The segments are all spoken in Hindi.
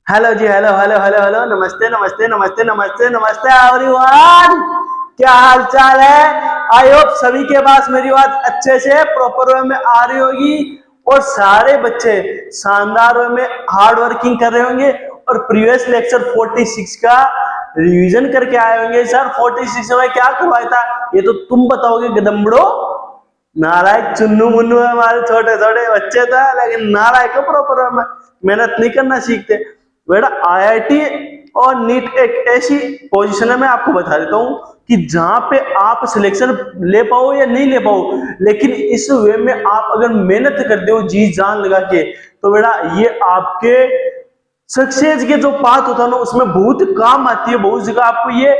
हेलो जी, हेलो हेलो हेलो हेलो, नमस्ते नमस्ते नमस्ते नमस्ते नमस्ते एवरीवन। क्या हाल चाल है? आई होप सभी के पास मेरी बात अच्छे से प्रॉपर वे में आ रही होगी और सारे बच्चे शानदार वे में हार्ड वर्किंग कर रहे होंगे और प्रीवियस लेक्चर 46 का रिवीजन करके आए होंगे। सर 46 में क्या करवाया था ये तो तुम बताओगे गदम्बड़ो। नालायक चुन्नू मुन्नू है, हमारे छोटे छोटे बच्चे था लेकिन नालायक प्रॉपर में मेहनत नहीं करना सीखते। बेटा आईआईटी और नीट एक ऐसी पोजीशन है, मैं आपको बता देता हूँ कि जहां पे आप सिलेक्शन ले पाओ या नहीं ले पाओ, लेकिन इस वे में आप अगर मेहनत करते हो जी जान लगा के, तो बेटा ये आपके सक्सेस के जो पाथ होता है ना उसमें बहुत काम आती है। बहुत जगह आपको ये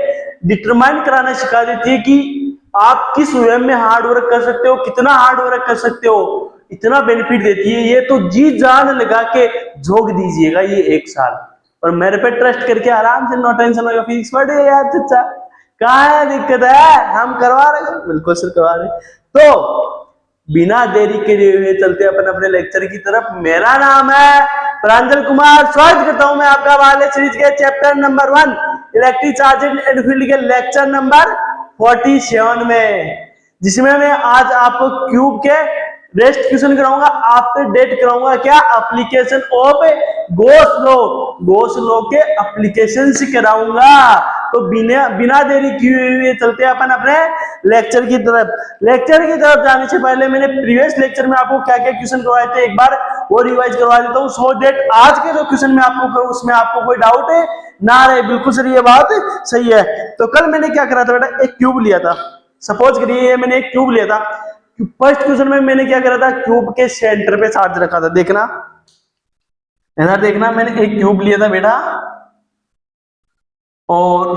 डिटरमाइन कराना सिखा देती है कि आप किस वे में हार्ड वर्क कर सकते हो, कितना हार्ड वर्क कर सकते हो, इतना बेनिफिट देती है ये। तो जी जान लगा के झोंक दीजिएगा ये एक साल और मेरे पे ट्रस्ट करके आराम से नो टेंशन होगा फीस पड़ गई यार। चचा कहाँ है दिक्कत है, हम करवा रहे हैं, बिल्कुल सर करवा रहे हैं। तो बिना देरी के लिए चलते अपन अपने लेक्चर की तरफ। मेरा नाम है प्रांजल कुमार, स्वागत करता हूं मैं आपका वाले सीरीज के chapter number 1 electric charge and field के लेक्चर नंबर 47 में, जिसमें मैं आज आपको क्यूब के रेस्ट क्वेश्चन कराऊंगा, आफ्टर डेट कराऊंगा क्या एप्लीकेशन ऑफ गोस लो के एप्लीकेशन से कराऊंगा। तो बिना देरी किए हुए चलते हैं अपन अपने लेक्चर की तरफ। लेक्चर की तरफ जाने से पहले मैंने प्रीवियस लेक्चर में आपको क्या क्या क्वेश्चन करवाए थे एक बार वो रिवाइज करवा देता हूँ, सो दैट आज के जो क्वेश्चन मैं आपको करूँ उसमें आपको कोई डाउट है ना रहे। बिल्कुल सर ये बात सही है। तो कल मैंने क्या करा था बेटा, एक क्यूब लिया था। सपोज करिए मैंने एक क्यूब लिया था। फर्स्ट क्वेश्चन में मैंने क्या करा था, क्यूब के सेंटर पे चार्ज रखा था। देखना इधर देखना, मैंने एक क्यूब लिया था बेटा और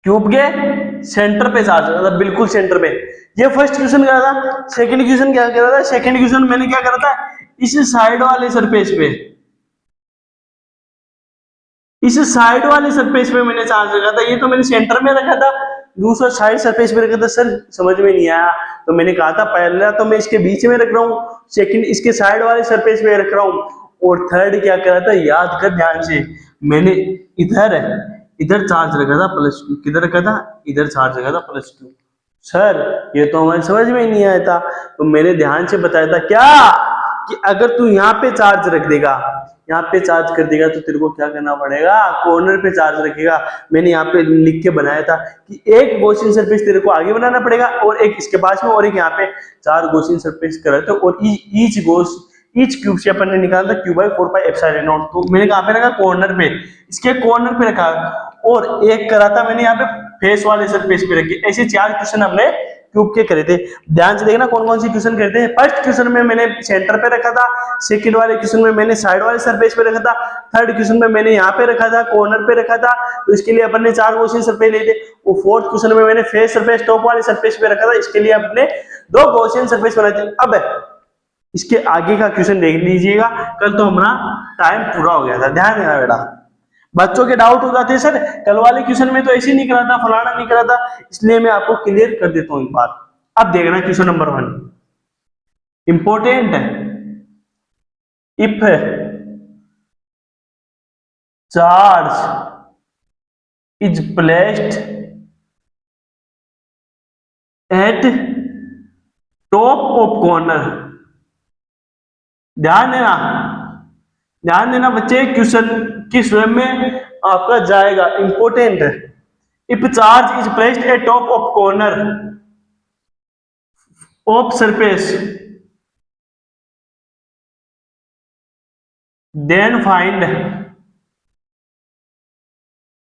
क्यूब के सेंटर पे चार्ज रखा था, बिल्कुल सेंटर पे। ये फर्स्ट क्वेश्चन करा था। सेकंड क्वेश्चन क्या करा था, सेकंड क्वेश्चन मैंने क्या करा था, इस साइड वाले सरफेस पे, इस साइड वाले सरफेस पे मैंने चार्ज रखा था। ये तो मैंने सेंटर में रखा था, दूसरा साइड सरफेस पे रखा था। सर समझ में नहीं आया, तो मैंने कहा था पहला तो मैं इसके बीच में रख रहा हूँ, सेकंड इसके साइड वाले सरफेस पे रख रहा हूँ, और थर्ड क्या करा था, याद कर ध्यान से, मैंने इधर इधर चार्ज रखा था +2। किधर रखा था, इधर चार्ज रखा था +2। सर ये तो हमारे समझ में ही नहीं आया था, तो मैंने ध्यान से बताया था क्या कि अगर तू यहाँ पे चार्ज रख देगा, यहाँ पे चार्ज कर देगा, तो तेरे को क्या करना पड़ेगा, कॉर्नर पे चार्ज रखेगा। मैंने यहाँ पे लिख के बनाया था कि एक गॉसियन सरफेस तेरे को आगे बनाना पड़ेगा और एक इसके पास में और एक यहाँ पे, 4 गॉसियन सरफेस कर रहे थे और ईच क्यूब से अपन ने निकाला था Q/4πε0। तो मैंने कहाँ पे रखा, कॉर्नर पे, इसके कॉर्नर पे रखा। और एक करा था मैंने यहाँ पे फेस वाले सरफेस पे रखे। ऐसे 4 क्वेश्चन हमने क्यूब के करे थे। ध्यान से देखना कौन कौन से क्वेश्चन करते हैं। फर्स्ट क्वेश्चन में मैंने सेंटर पे रखा था, सेकंड वाले क्वेश्चन में मैंने साइड वाले सरफेस पे रखा था, थर्ड क्वेश्चन में मैंने यहाँ पे रखा था, कॉर्नर पे रखा था। तो इसके लिए अपन ने 4 क्वेश्चन सरफेस लिए थे। और फोर्थ क्वेश्चन में मैंने फेस सरफेस टॉप वाले सरफेस पे रखा था, इसके लिए अपने 2 क्वेश्चन सरफेस बनाए थे। अब इसके आगे का क्वेश्चन देख लीजिएगा, कल तो हमारा टाइम पूरा हो गया था। ध्यान देना बेटा, बच्चों के डाउट हो जाते हैं सर कल वाले क्वेश्चन में तो ऐसे नहीं करा था, फलाना नहीं करा था, इसलिए मैं आपको क्लियर कर देता हूं एक बात। अब देखना क्वेश्चन नंबर 1 इंपॉर्टेंट है। If charge is placed at top of corner, ध्यान देना, ध्यान देना बच्चे, क्वेश्चन किस वे में आपका जाएगा, इंपॉर्टेंट है। If charge is placed at top of corner of surface then find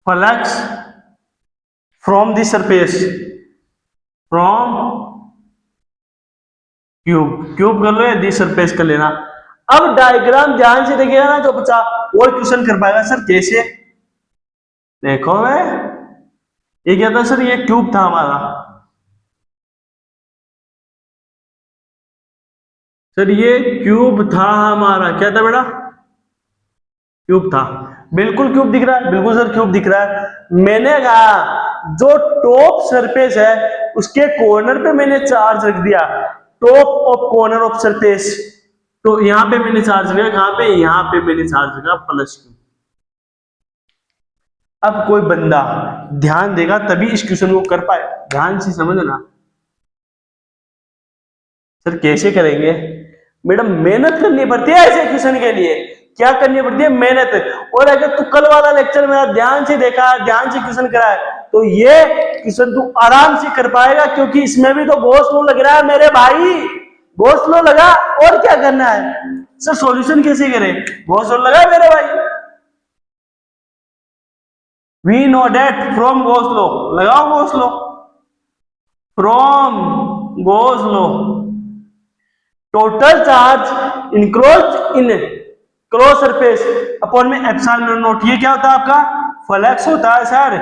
flux from the surface from cube कर लो या दी सरफेस कर लेना। अब डायग्राम ध्यान से देखिएगा ना जो बच्चा और क्वेश्चन कर पाएगा। सर कैसे, देखो मैं ये क्या था सर, ये क्यूब था हमारा। सर ये क्यूब था हमारा, क्या था बेटा, क्यूब था। बिल्कुल क्यूब दिख रहा है, बिल्कुल सर क्यूब दिख रहा है। मैंने कहा जो टॉप सरफेस है उसके कॉर्नर पे मैंने चार्ज रख दिया, top of corner of surface. तो यहां पे मैंने चार्ज लिया, कहां पे, यहां पे मैंने चार्ज लिया प्लस क्यू। अब कोई बंदा ध्यान देगा तभी इस क्वेश्चन को कर पाए, ध्यान से समझना। सर कैसे करेंगे? मैडम मेहनत करनी पड़ती है ऐसे क्वेश्चन के लिए। क्या करनी पड़ती है? मेहनत। और अगर तू कल वाला लेक्चर मेरा ध्यान से देखा, ध्यान से क्वेश्चन करा है, तो ये क्वेश्चन तू आराम से कर पाएगा, क्योंकि इसमें भी तो बहुत स्लो लग रहा है मेरे भाई, बहुत स्लो लगा। और क्या करना है? सर सॉल्यूशन कैसे करें? बहुत स्लो लगा मेरे भाई। We know that from Gauss law, लगाओ Gauss law, from Gauss law total charge encroach in cross surface upon में एप्सिलॉन नॉट। ये क्या होता है आपका? फ्लक्स होता है sir,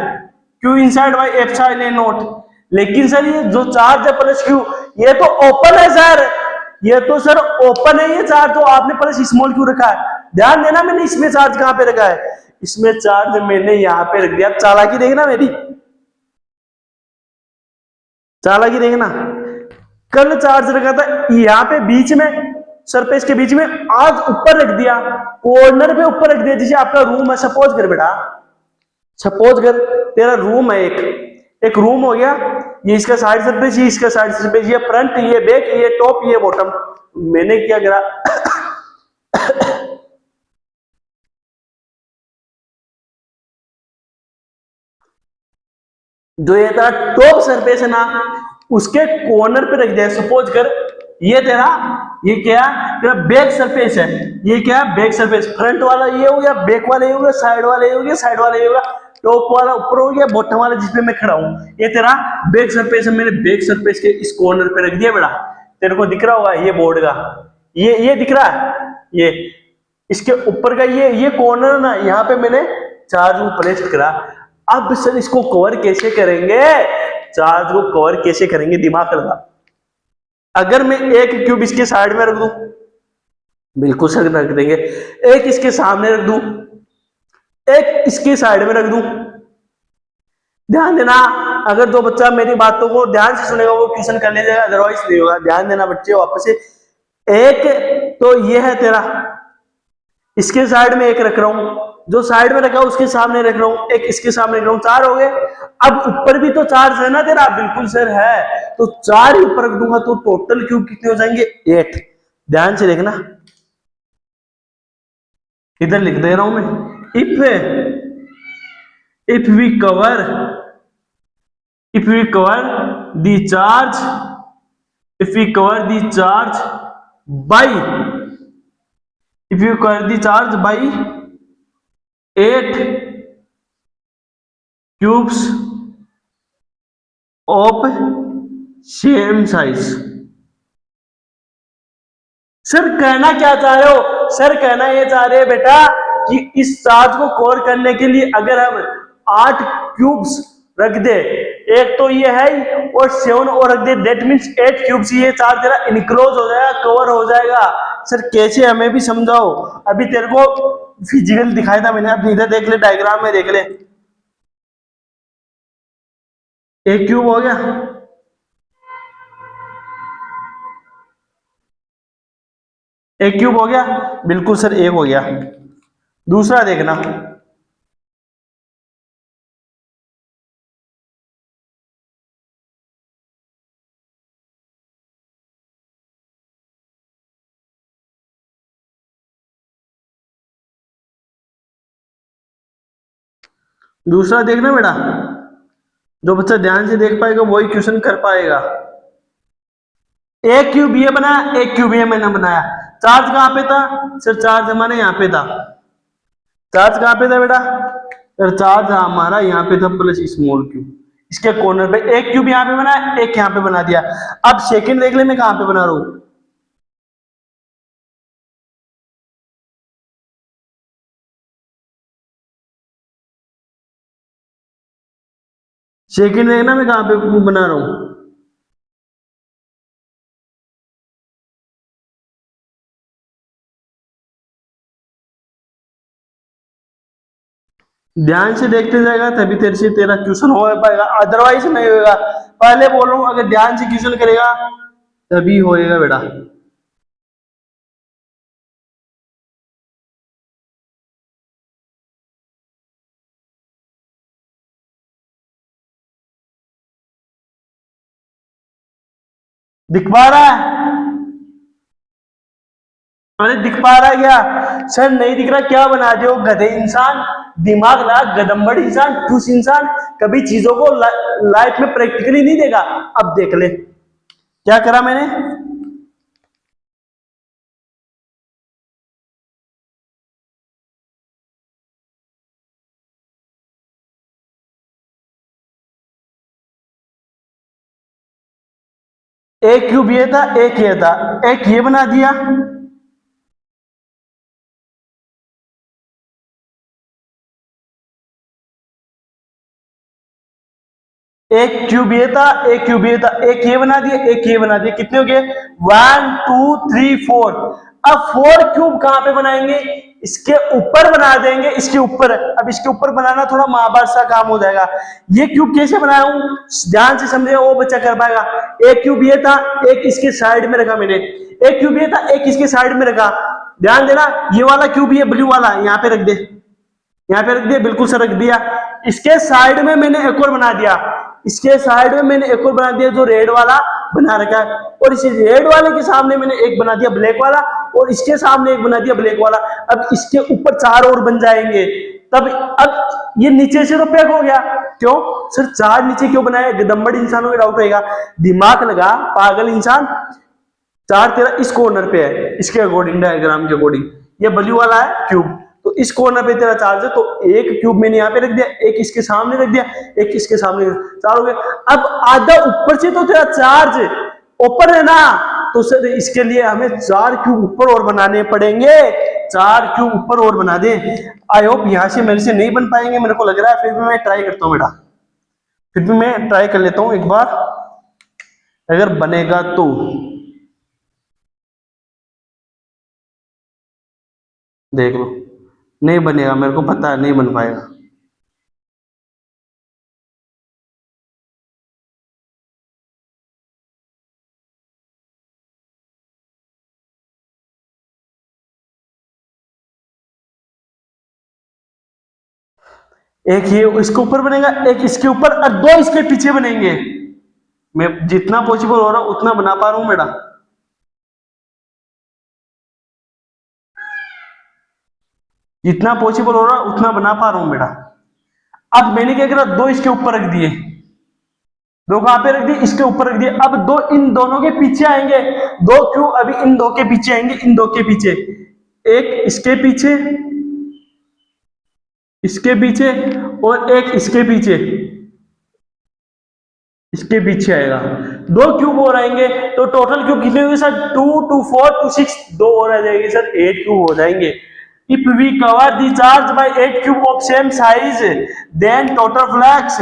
Q inside by epsilon naught. लेकिन सर ये जो चार्ज है प्लस क्यू, ये तो ओपन है सर, ये तो सर ओपन है ये चार्ज, तो आपने प्लस स्मॉल क्यू रखा है। ध्यान देना, मैंने इसमें चार्ज कहां पे रखा है? इसमें चार्ज मैंने यहां पे रख दिया। चालाकी देखना मेरी, चालाकी देखना। कल चार्ज रखा था यहां पे बीच में, सरफेस के बीच में, आज ऊपर रख दिया, कॉर्नर पे ऊपर रख दिया। जैसे आपका रूम है, सपोज कर बेटा, सपोज कर तेरा रूम है, एक रूम हो गया, ये इसका साइड सरफेस, ये इसका साइड सरफेस, ये फ्रंट, ये बैक, ये टॉप, ये बॉटम। मैंने क्या करा जो ये तेरा टॉप सरफेस है ना, उसके कॉर्नर पे रख दिया। सपोज कर ये तेरा, ये क्या तेरा बैक सरफेस है, ये क्या बैक सरफेस, फ्रंट वाला ये हो गया, बैक वाला ये हो गया, साइड वाला ये हो गया, साइड वाला ये हो गया, टॉप वाला ऊपर हो गया, बॉटम वाला जिसपे मैं खड़ा हूं, ये तेरा बैक सरफेस है। मैंने बैक सरफेस के इस कॉर्नर पे रख दिया बेटा। तेरे को दिख रहा होगा ये बोर्ड का, ये दिख रहा है, ये इसके ऊपर का ये कॉर्नर ना, यहाँ पे मैंने चार्ज को प्लेस करा। अब सर इसको कवर कैसे करेंगे? चार्ज को कवर कैसे करेंगे? दिमाग लगा। अगर मैं एक क्यूब इसके साइड में रख दूं, बिल्कुल सर रख देंगे। एक इसके सामने रख दूं, एक इसके साइड में रख दूं। ध्यान देना, अगर जो बच्चा मेरी बातों को ध्यान से सुनेगा वो क्वेश्चन कर लीजिएगा, अदरवाइज नहीं होगा। ध्यान देना बच्चे, वापस से। एक तो ये है तेरा, इसके साइड में एक रख रहा हूं, जो साइड में रखा उसके सामने रख रहा हूं, एक इसके सामने रख रहा हूं, चार हो गए। अब ऊपर भी तो चार्ज है ना तेरा? बिल्कुल सर है। तो चार ही ऊपर रख दूंगा तो टोटल क्यूब कितने हो जाएंगे? 8। ध्यान से देखना, इधर लिख दे रहा हूं मैं। If we cover the charge, if we cover the charge by 8 cubes of same size। Sir कहना क्या चाह रहे हो? सर कहना ये चाह रहे हैं बेटा कि इस चार्ज को कवर करने के लिए अगर हम 8 क्यूब्स रख दे, एक तो ये है और 7 और रख दे, दैट मींस 8 क्यूब्स, ये चार्ज तेरा इनक्लोज हो जाएगा, कवर हो जाएगा। सर कैसे? हमें भी समझाओ। अभी तेरे को फिजिकल दिखाया था मैंने, अब इधर देख ले, डायग्राम में देख ले। एक क्यूब हो गया, एक क्यूब हो गया, बिल्कुल सर एक हो गया। दूसरा देखना, दूसरा देखना बेटा, जो बच्चा ध्यान से देख पाएगा वही क्वेश्चन कर पाएगा। एक क्यूब ये बना, एक क्यूब ये मैंने बनाया। चार्ज कहां पे था? सर चार्ज हमारे यहां पे था। चार्ज कहां पे था बेटा? सर चार्ज हमारा यहां पे था, प्लस स्मॉल क्यूब इसके कॉर्नर पे। एक क्यूब यहां पे बना, एक यहां पे बना दिया। अब सेकंड देख ले मैं कहां पे बना रहा हूं। सेकंड देखना मैं कहां पे बना रहा हूं। ध्यान से देखते जाएगा तभी तेरे से तेरा क्वेश्चन हो पाएगा, अदरवाइज नहीं होगा। पहले बोल रहा हूं, अगर ध्यान से क्वेश्चन करेगा तभी होएगा बेटा। दिख पा रहा है? अरे दिख पा रहा है क्या? सर नहीं दिख रहा, क्या बना दो गधे इंसान, दिमाग लगा गदम्बड़ इंसान, ठूस इंसान, कभी चीजों को लाइफ में प्रैक्टिकली नहीं देगा। अब देख ले क्या करा मैंने। एक क्यूब ये था, एक ये था, एक ये बना दिया। एक क्यूब ये था, एक क्यूब ये था, एक ये बना दिया, एक ये बना दिया, कितने हो गए? 1 2 3 4। अब 4 क्यूब कहां पे बनाएंगे? इसके ऊपर बना देंगे, इसके ऊपर। अब इसके ऊपर बनाना थोड़ा महाभारत सा काम हो जाएगा। ये क्यूब कैसे बनाया हूं, ध्यान से समझे, वो बच्चा कर पाएगा। एक क्यूब ये था, एक इसके साइड में रखा मैंने, एक क्यूब ये था, एक इसके साइड में रखा। ध्यान देना, ये वाला क्यूब, ये ब्लू वाला यहाँ पे रख दे, यहाँ पे रख दिया, बिल्कुल से रख दिया। इसके साइड में मैंने एक और बना दिया, इसके साइड में मैंने एक और बना दिया जो रेड वाला बना रखा है, और इस रेड वाले के सामने मैंने एक बना दिया ब्लैक वाला, और इसके सामने एक बना दिया ब्लैक वाला। अब इसके ऊपर 4 और बन जाएंगे। तब अब ये नीचे से तो पैक हो गया। क्यों सर 4 नीचे क्यों बनाए? गदम्बड़ इंसानों का डाउट रहेगा, दिमाग लगा पागल इंसान। 4 तेरा इस कॉर्नर पे है, इसके अकॉर्डिंग, डायग्राम के अकॉर्डिंग। ये ब्लू वाला है क्यूब, तो इस कॉर्नर पे तेरा चार्ज है, तो एक क्यूब मैंने यहाँ पे रख दिया, एक इसके सामने रख दिया, एक इसके सामने, 4 हो गए। अब आधा ऊपर से तो तेरा चार्ज ऊपर है ना, तो सर इसके लिए हमें 4 क्यूब ऊपर और बनाने पड़ेंगे, 4 क्यूब ऊपर और बना दे। आई होप यहां से मेरे से नहीं बन पाएंगे, मेरे को लग रहा है, फिर भी मैं ट्राई करता हूँ बेटा, फिर भी मैं ट्राई कर लेता हूँ एक बार, अगर बनेगा तो। देख लो, नहीं बनेगा, मेरे को पता है नहीं बन पाएगा। एक ये इसके ऊपर बनेगा, एक इसके ऊपर, और 2 इसके पीछे बनेंगे। मैं जितना पॉसिबल हो रहा हूं उतना बना पा रहा हूं बेटा, जितना पॉसिबल हो रहा है उतना बना पा रहा हूं बेटा। अब मैंने क्या करा, 2 इसके ऊपर रख दिए, 2 कहां पे रख दिए? इसके ऊपर रख दिए। अब 2 इन दोनों के पीछे आएंगे, 2 क्यों अभी इन 2 के पीछे आएंगे, इन 2 के पीछे, एक इसके पीछे, इसके पीछे, और एक इसके पीछे, इसके पीछे आएगा। 2 क्यूब और आएंगे, तो टोटल क्यूब कितने होंगे सर? 2 2 4 2 6, 2 और आ जाएंगे सर, 8 क्यूब हो जाएंगे। If we cover the charge by 8 cube of same size, then total flux,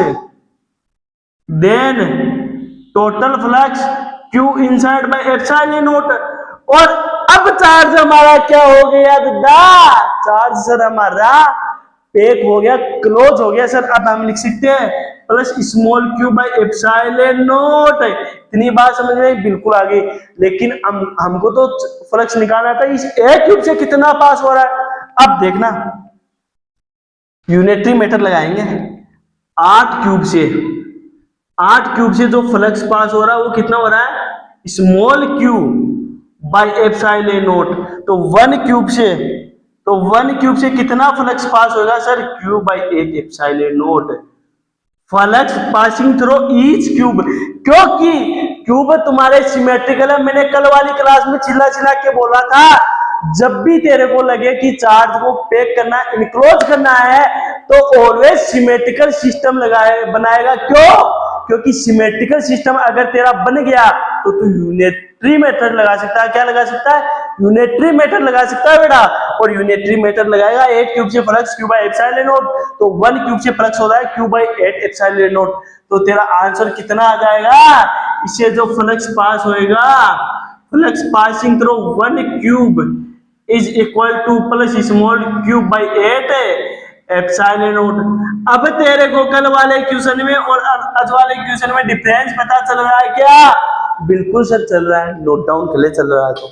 then total flux Q inside by epsilon naught। और अब चार्ज हमारा क्या हो गया दादा? चार्ज सर हमारा पैक हो गया, क्लोज हो गया सर। अब हम लिख सकते हैं plus small Q by epsilon not. इतनी बात समझ में बिल्कुल आ गई, लेकिन हमको तो फ्लक्स निकालना था, इस एक क्यूब से कितना पास हो रहा है। अब देखना, यूनिटरी मीटर लगाएंगे, 8 क्यूब से, 8 क्यूब से जो फ्लक्स पास हो रहा है वो कितना हो रहा है? Small Q by epsilon not. तो 1 क्यूब से, तो 1 क्यूब से कितना फ्लक्स पास होगा sir? Q by 8 epsilon not. Flux passing through each cube, क्योंकि क्यूब तुम्हारे सिमेट्रिकल है। मैंने कल वाली क्लास में चिल्ला चिल्ला के बोला था, जब भी तेरे को लगे कि चार्ज को पैक करना, इनक्लोज करना है, तो ऑलवेज सिमेट्रिकल सिस्टम बनाएगा। क्यों? क्योंकि सिमेट्रिकल सिस्टम अगर तेरा बन गया तो तू यूनिटरी मेथड लगा सकता है। क्या लगा सकता है? यूनिटरी मेथड लगा सकता है बेटा। और यूनिटरी मेथड लगाएगा, 8 क्यूब से flux Q by epsilon not, तो 1 क्यूब से फ्लक्स होता है क्यू बाई 8 एप्सिलॉन नॉट। तो तेरा आंसर कितना आ जाएगा? इससे जो फ्लक्स पास होएगा, flux passing through 1 cube is equal two plus small cube by 8 epsilon naught. अब तेरे को कल वाले क्वेश्चन में और आज वाले क्वेश्चन में डिफरेंस पता चल रहा है क्या? बिल्कुल सर चल रहा है, नोट डाउन कर ले चल रहा है तो।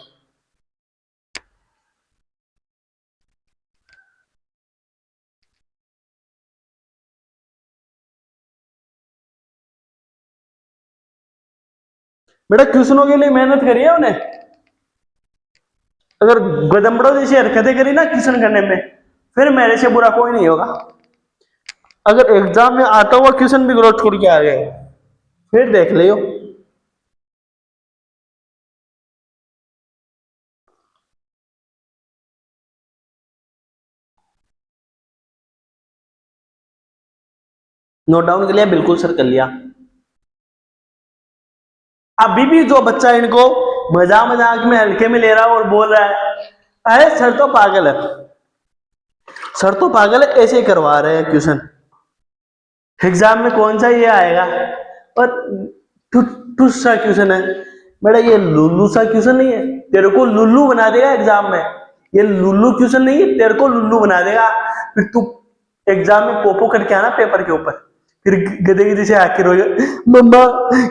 बेटा क्वेश्चनों के लिए मेहनत करिए उन्हें, अगर गदमड़ो जैसी हरकतें करी ना क्वेश्चन करने में, फिर मेरे से बुरा कोई नहीं होगा। अगर एग्जाम में आता हुआ क्वेश्चन भी गलत छोड़ के आ गए, फिर देख लियो। नोट डाउन कर लिया? बिल्कुल सर कर लिया। अभी भी जो बच्चा इनको मजाक मजाक में हल्के में ले रहा है और बोल रहा है अरे सर तो पागल है, सर तो पागल है, ऐसे ही करवा रहे हैं क्वेश्चन। एग्जाम में कौन सा ये आएगा और टुस सा क्वेश्चन है। बेटा ये लुल्लू सा क्वेश्चन नहीं है, तेरे को लुल्लू बना देगा एग्जाम में। ये लुल्लू क्वेश्चन नहीं है, तेरे को लुल्लू बना देगा। फिर तू एग्जाम में पोपो करके आना पेपर के ऊपर, फिर गधे गधे से आके रोए मम्मा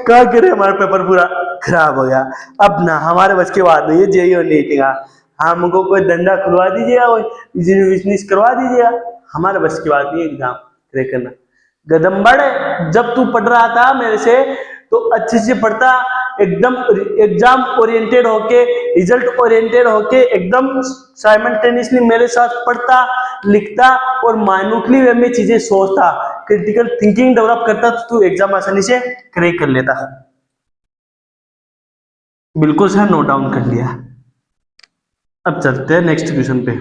क्या करे हमारा पेपर पूरा खराब हो गया। अब ना हमारे बस की बात नहीं है, जेई और नीट का, हमको कोई धंधा खुलवा दीजिएगा, कोई बिजनेस करवा दीजिएगा, हमारे बस की बात नहीं है एग्जाम क्रैक करना। गदम्बड़, जब तू पढ़ रहा था मेरे से तो अच्छे से पढ़ता, एकदम एग्जाम ओरिएंटेड होके, रिजल्ट ओरिएंटेड होके, एकदम साइमल्टेनियसली मेरे साथ पढ़ता लिखता और माइन्यूटली वे में चीजें सोचता, क्रिटिकल थिंकिंग डेवलप करता, तो तू एग्जाम आसानी से क्रैक कर लेता। बिल्कुल सर, नोट डाउन कर लिया। अब चलते हैं नेक्स्ट क्वेश्चन पे।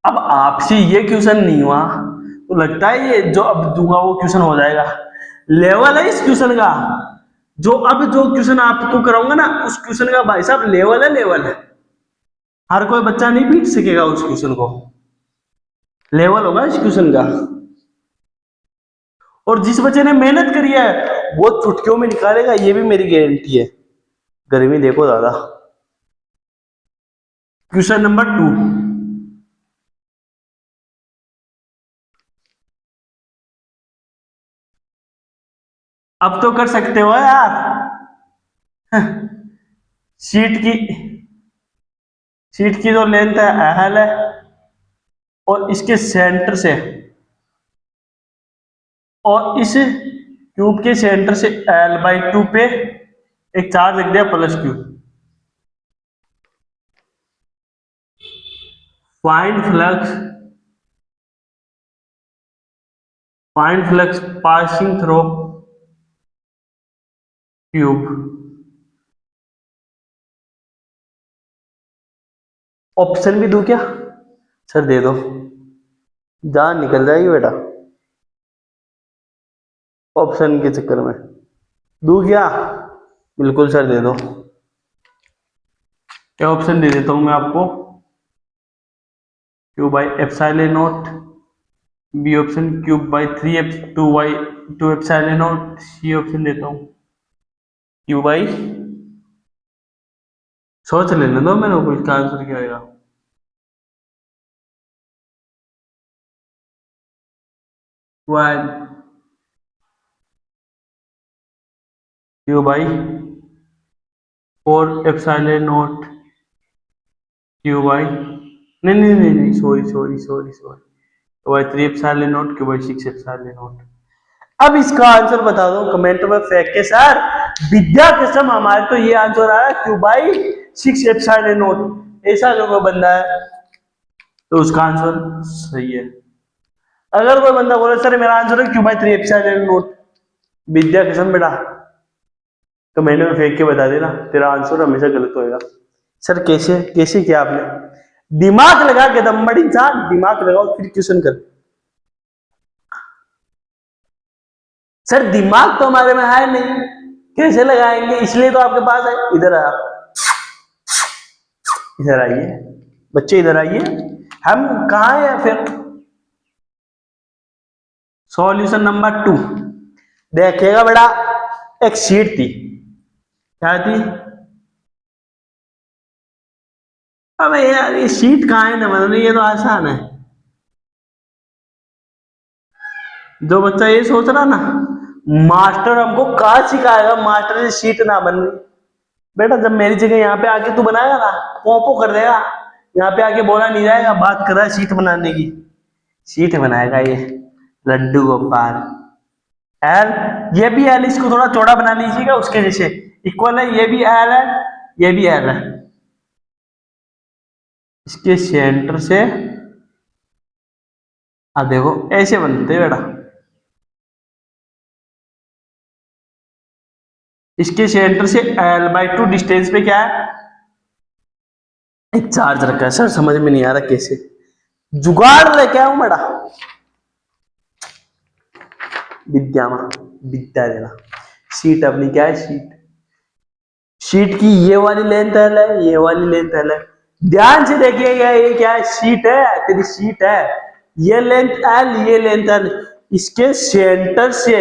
अब आपसे ये क्वेश्चन नहीं हुआ तो लगता है ये जो अब दूंगा वो क्वेश्चन हो जाएगा। लेवल है इस क्वेश्चन का, जो क्वेश्चन आपको कराऊंगा ना उस क्वेश्चन का भाई साहब लेवल है, लेवल है। हर कोई बच्चा नहीं पीट सकेगा उस क्वेश्चन को, लेवल होगा इस क्वेश्चन का। और जिस बच्चे ने मेहनत करी है वो चुटकियों में निकालेगा, ये भी मेरी गारंटी है। गर्मी देखो दादा। क्वेश्चन नंबर 2, अब तो कर सकते हो यार। शीट की जो लेंथ है एल है, और इसके सेंटर से और इस क्यूब के सेंटर से L/2 पे एक चार्ज रख दिया plus Q. Find flux passing through cube. Option भी दूं क्या? सर दे दो, जान निकल जाएगी बेटा ऑप्शन के चक्कर में। दूं क्या? बिल्कुल सर दे दो। क्या ऑप्शन दे देता हूं मैं आपको, cube by epsilon naught, B option cube by 3 epsilon naught, C option देता हूं क्यूब बाई, सोच लेने दो मेरे को इसका आंसर क्या आएगा। 1 cube by 4 epsilon naught cube by, नहीं sorry by 3 epsilon naught cube by 6 epsilon naught. अब इसका आंसर बता दो कमेंट में फेंक के, सर विद्या कसम हमारे तो ये आंसर आया क्यू बाई 6 एप्सिलॉन नॉट। ऐसा जो कोई बंदा है तो उसका आंसर सही है। अगर कोई बंदा बोले सर मेरा आंसर है क्यू बाई 3 एप्सिलॉन नॉट, विद्या कसम बेटा कमेंट में फेंक के बता देना, तेरा आंसर हमेशा गलत होएगा। सर कैसे किया आपने? दिमाग लगा के, दम्बड़ इंसान, दिमाग लगाओ फिर क्वेश्चन कर। सर दिमाग तो हमारे में है नहीं, कैसे लगाएंगे, इसलिए तो आपके पास है। इधर आ, इधर आइए बच्चे, इधर आइए। हम कहा है फिर? सॉल्यूशन नंबर 2 देखिएगा बेटा, एक शीट थी, क्या थी? अबे यार ये शीट कहाँ है ना, मतलब ये तो आसान है। जो बच्चा ये सोच रहा ना मास्टर हमको कहाँ सिखाएगा, मास्टर से शीट ना बन रही। बेटा जब मेरी जगह यहाँ पे आके तू बनाएगा ना, पोपो कर देगा। यहाँ पे आके बोला नहीं जाएगा, बात कर रहा है शीट बनाने की। शीट बनाएगा ये लड्डू गोपाल। एल, ये भी एल, इसको थोड़ा चौड़ा बना लीजिएगा उसके जैसे, इक्वल है। ये भी एल है, ये भी एल है। इसके सेंटर से अब देखो ऐसे बनते हैं बेटा। इसके सेंटर से L/2 डिस्टेंस पे क्या है, एक चार्ज रखा है। सर समझ में नहीं आ रहा कैसे, जुगाड़ लेके आऊं बेटा। विद्या में विद्या देना। शीट अपनी क्या है, शीट, शीट की ये वाली लेंथ एल है, ये वाली लेंथ एल है। ध्यान से देखिएगा, ये क्या है, शीट है, तेरी शीट है। ये लेंथ एल, ये लेंथ एल। इसके सेंटर से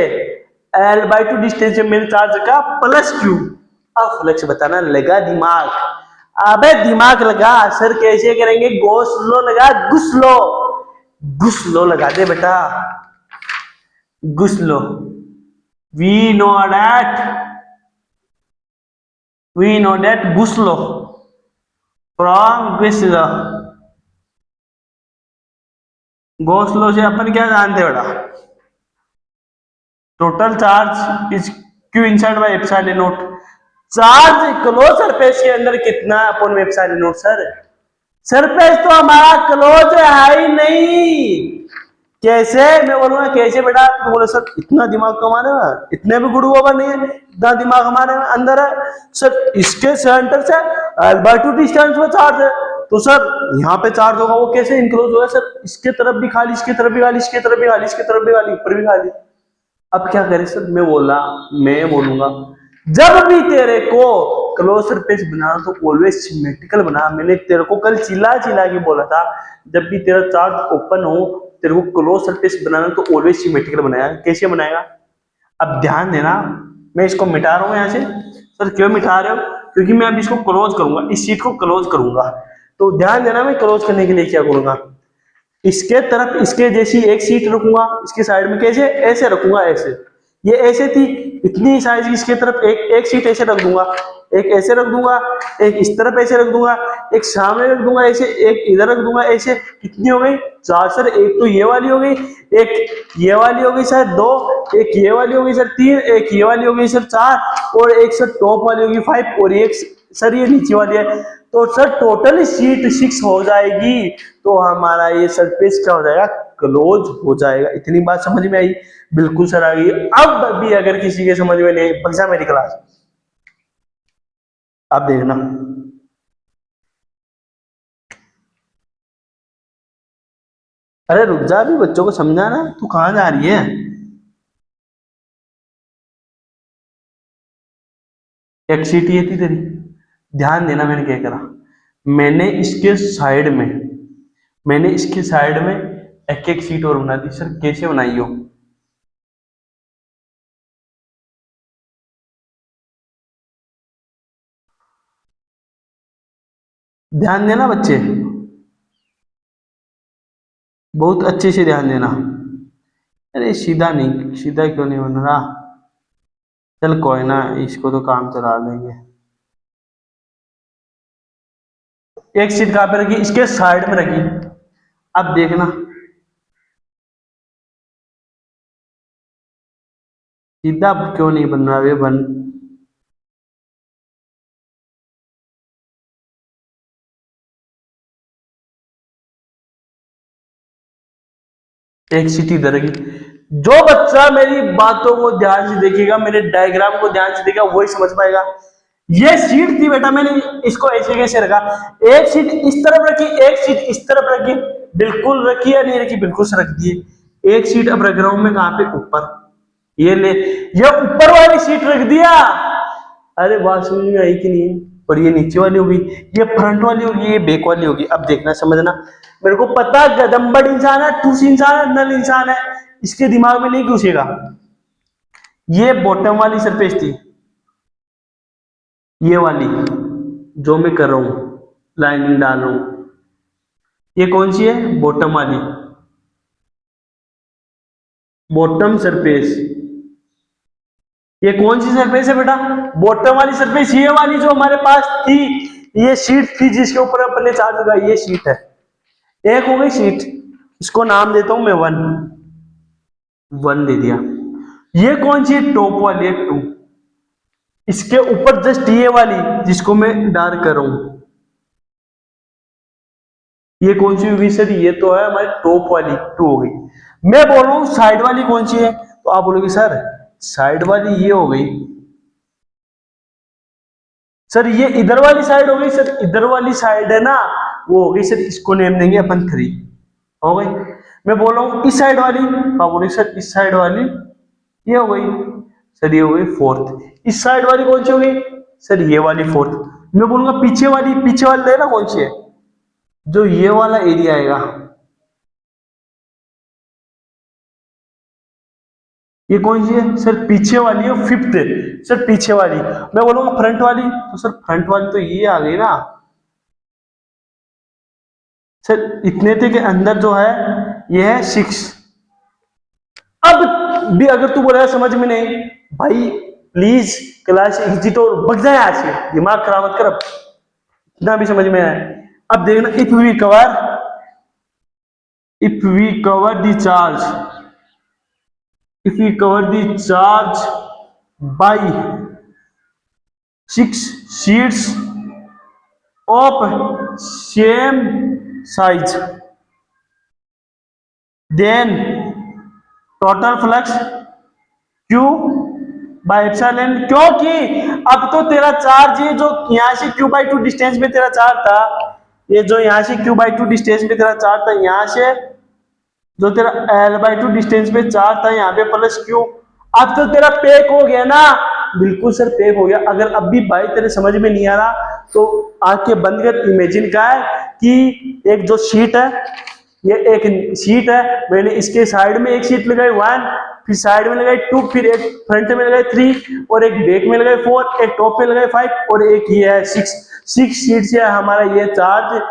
L/2 डिस्टेंस से मेरे चार्ज का प्लस क्यू। अब फ्लक्स बताना, लगा दिमाग। अबे दिमाग लगा। सर कैसे करेंगे, गोस लो लगा, घुस लो, घुस लो लगा दे बेटा, घुस लो। We know that, we know that, घुस लो फ्रॉम घुस लो। घुस लो से अपन क्या जानते बेटा, total charge is Q inside by epsilon not. Charge close surface के अंदर कितना है अपन एप्सिलॉन नॉट। सर सरफेस तो हमारा क्लोज है ही नहीं। कैसे, मैं बोलूंगा कैसे बेटा, तो बोले सर इतना दिमाग तो हमारे में, इतने भी गुड़ गोबर नहीं है, इतना दिमाग हमारे में अंदर है। सर इसके सेंटर से L/2 डिस्टेंस में चार्ज है, तो सर यहाँ पे चार्ज होगा, वो कैसे इनक्लोज होगा। सर इसके तरफ भी खाली, इसके तरफ भी खाली, इसके तरफ भी खाली, इसके तरफ भी खाली, ऊपर भी खाली। अब क्या करें सर, मैं बोलूंगा जब भी तेरे को क्लोज सरफेस बनाना तो ऑलवेज सिमेट्रिकल बना। मैंने तेरे को कल चिल्ला चिल्ला के बोला था, जब भी तेरा चार्ज ओपन हो, तेरे को क्लोज सरफेस बनाना तो ऑलवेज सिमेट्रिकल बनाया। कैसे बनाएगा, अब ध्यान देना। मैं इसको मिटा रहा हूँ यहाँ से। सर क्यों मिटा रहे हो, क्योंकि मैं अब इसको क्लोज करूंगा, इस शीट को क्लोज करूंगा। तो ध्यान देना, मैं क्लोज करने के लिए क्या करूंगा, इसके तरफ इसके जैसी एक सीट रखूंगा, इसके साइड में कैसे, ऐसे रखूंगा, ऐसे। ये ऐसे थी, इतनी साइज की, इसके तरफ एक सीट ऐसे रख दूंगा, एक ऐसे रख दूंगा, एक इस तरफ ऐसे रख दूंगा, एक सामने रख दूंगा ऐसे, एक इधर रख दूंगा ऐसे। कितनी हो गई, चार। सर एक तो ये वाली हो गई, एक ये वाली हो गई सर दो, एक ये वाली हो गई सर तीन, एक ये वाली हो गई सर चार, और एक सर टॉप वाली होगी 5, और एक सर ये नीचे वाली है। तो सर टोटल सीट 6 हो जाएगी। तो हमारा ये सरफेस क्या हो जाएगा, क्लोज हो जाएगा। इतनी बात समझ में आई, बिल्कुल सर आ गई। अब भी अगर किसी के समझ में नहीं, बच्चा मेरी क्लास, आप देखना। अरे रुक जा, भी बच्चों को समझाना, तू कहाँ जा रही है। एक सीट ये थी तेरी, ध्यान देना मैंने क्या करा, मैंने इसके साइड में, मैंने इसके साइड में एक एक सीट और बना दी। सर कैसे बनाई हो, ध्यान देना बच्चे, बहुत अच्छे से ध्यान देना। अरे सीधा नहीं, सीधा क्यों नहीं बन रहा, चल कोई ना, इसको तो काम चला लेंगे। एक सीट कहां पे रखी, इसके साइड में रखी। अब देखना, सीधा क्यों नहीं बन रहा, वे बन, एक सीट इधर रखी। जो बच्चा मेरी बातों को ध्यान से देखेगा, मेरे डायग्राम को ध्यान से देखेगा, वही समझ पाएगा। ये सीट थी बेटा, मैंने इसको ऐसे कैसे रखा, एक सीट इस तरफ रखी, एक सीट इस तरफ रखी, बिल्कुल रखी या नहीं रखी, बिल्कुल से रख दी। एक सीट अब रख रहा हूं मैं कहां पे, ऊपर। ये ले, ये ऊपर वाली सीट रख दिया। अरे बात समझ में आई कि नहीं। और ये नीचे वाली होगी, ये फ्रंट वाली होगी, ये बैक वाली होगी। अब देखना समझना, मेरे को पता गदम्बड़ इंसान है, ठूस इंसान है, नल इंसान है, इसके दिमाग में नहीं घुसेगा। ये बॉटम वाली सरफेस थी, ये वाली जो मैं कर रहा हूं, लाइनिंग डाल रहा हूं, ये कौन सी है, बॉटम वाली, बॉटम सरफेस। ये कौन सी सरफेस है बेटा? बॉटम वाली सरफेस, ये वाली जो हमारे पास थी, ये शीट थी जिसके ऊपर अपन ने चार्ज लगाया, ये शीट है। एक हो गई शीट, इसको नाम देता हूं मैं वन, वन दे दिया। ये कौन सी है? टॉप वाली है, टू। इसके ऊपर जस्ट ये वाली जिसको मैं डार्क कर रहा हूं, ये कौन सी हुई सर? ये तो है हमारी टॉप वाली, टू हो गई। मैं बोल रहा हूं साइड वाली कौन सी है, तो आप बोलोगे सर साइड वाली ये हो गई। सर ये इधर वाली साइड हो गई, सर इधर वाली साइड है ना, वो हो गई सर, इसको नेम देंगे अपन थ्री, हो गई। मैं बोल रहा हूं इस साइड वाली, आप बोलोगे सर इस साइड वाली ये हो गई, सर ये हो गई फोर्थ। इस साइड वाली कौन सी हो गई? सर ये वाली फोर्थ। मैं बोलूंगा पीछे वाली, पीछे वाली ना कौन सी है? जो ये वाला एरिया आएगा, ये कौन सी है? सर पीछे वाली है, फिफ्थ है। सर पीछे वाली। मैं बोलूंगा फ्रंट वाली, तो सर फ्रंट वाली तो ये आ गई ना। सर इतने थे के अंदर जो है ये है सिक्स। अब भी अगर तू बोला समझ में नहीं, भाई प्लीज क्लास एग्जिट और भग जाए आज से, दिमाग खराब मत कर अब, इतना भी समझ में आए। अब देखना, if we cover the charge, if we cover the charge by six sheets of same size, then total flux q by epsilon. क्योंकि अब तो तेरा चार्ज, ये जो यहां से q बाई टू डिस्टेंस में तेरा चार्ज था, ये जो यहां से q बाई टू डिस्टेंस में तेरा चार्ज था, यहां से जो तेरा L बाई टू डिस्टेंस पे चार्ज था यहाँ पे प्लस क्यू। अब तो तेरा पेक हो गया ना, बिल्कुल सर पेक हो गया। अगर अब भी भाई तेरे समझ में नहीं आ रहा तो आंखें बंद कर, इमेजिन का है कि एक जो शीट है, ये एक शीट है, मैंने इसके साइड में एक शीट लगाई वन, फिर साइड में लगाई टू, फिर एक फ्रंट में लगाई थ्री, और एक बैक में लगाई फोर, एक टॉप में लगाई फाइव, और एक ये है सिक्स। सिक्स शीट से हमारा ये चार्ज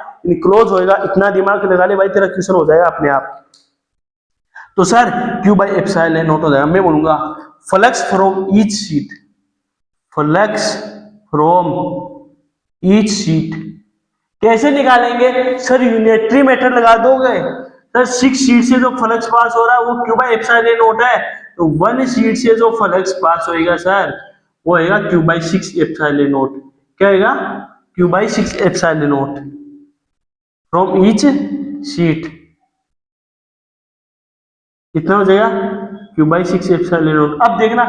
क्लोज होएगा। इतना दिमाग लगा ले भाई, तेरा क्वेश्चन हो जाएगा अपने आप। तो sir Q by epsilon not हो जाएगा। मैं बोलूंगा flux from each sheet, flux from each sheet कैसे निकालेंगे? सर यूनिटरी मेथड लगा दोगे। सर सिक्स शीट से जो फ्लक्स पास हो रहा है वो क्यू बाई एप्सिलॉन नॉट है, तो वन शीट से जो फ्लक्स पास होएगा सर वो होएगा Q by six epsilon not. क्या होएगा? Q by six epsilon not from each sheet. कितना हो जाएगा? Q by six epsilon naught. अब देखना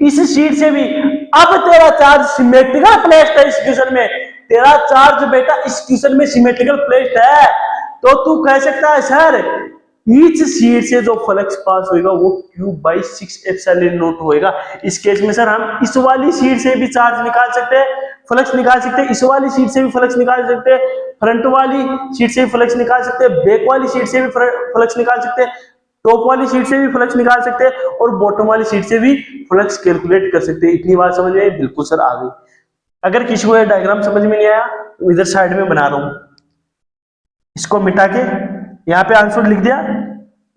इस शीट से भी, अब तेरा चार्ज सिमेट्रिकल प्लेस्ड है इस क्वेश्चन में, तेरा चार्ज बेटा इस क्वेश्चन में सिमेट्रिकल प्लेस्ड है, तो तू कह सकता है सर ईच शीट से जो फ्लक्स पास होएगा वो Q by six epsilon not होएगा। इस केस में सर हम इस वाली शीट से भी चार्ज निकाल सकते हैं, फ्लक्स निकाल सकते हैं, इस वाली शीट से भी फ्लक्स निकाल सकते हैं, फ्रंट वाली शीट से भी फ्लक्स निकाल सकते हैं, बैक वाली शीट से भी फ्लक्स निकाल सकते हैं, टॉप वाली शीट से भी फ्लक्स निकाल सकते हैं, और बॉटम वाली शीट से भी फ्लक्स कैलकुलेट कर सकते हैं। इतनी बात समझ में आई? बिल्कुल सर आ गई। अगर किसी को यह डायग्राम समझ में नहीं आया तो इधर साइड में बना रहा हूं, इसको मिटा के यहाँ पे आंसर लिख दिया,